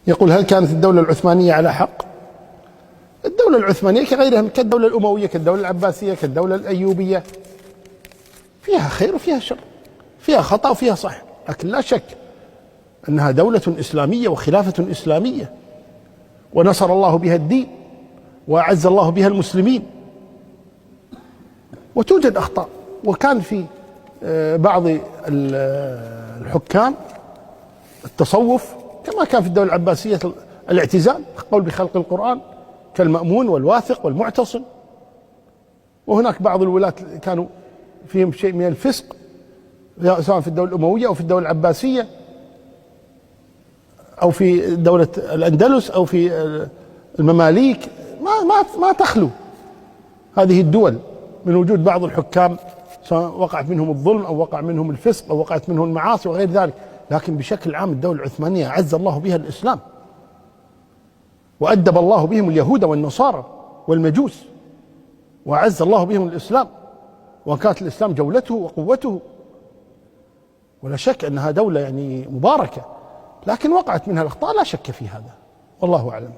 يقول: هل كانت الدولة العثمانية على حق؟ الدولة العثمانية كغيرها، كالدولة الأموية، كالدولة العباسية، كالدولة الأيوبية، فيها خير وفيها شر، فيها خطأ وفيها صح، لكن لا شك أنها دولة إسلامية وخلافة إسلامية، ونصر الله بها الدين وأعز الله بها المسلمين. وتوجد أخطاء، وكان في بعض الحكام التصوف كما كان في الدولة العباسية الاعتزال، قول بخلق القرآن، كالمأمون والواثق والمعتصم. وهناك بعض الولاة كانوا فيهم شيء من الفسق، سواء في الدولة الأموية أو في الدولة العباسية أو في دولة الأندلس أو في المماليك. ما تخلو هذه الدول من وجود بعض الحكام، سواء وقعت منهم الظلم أو وقع منهم الفسق أو وقعت منهم المعاصي وغير ذلك. لكن بشكل عام الدولة العثمانية أعز الله بها الإسلام، وأدب الله بهم اليهود والنصارى والمجوس، وأعز الله بهم الإسلام، وكانت الإسلام جولته وقوته. ولا شك أنها دولة يعني مباركة، لكن وقعت منها الأخطاء، لا شك في هذا، والله أعلم.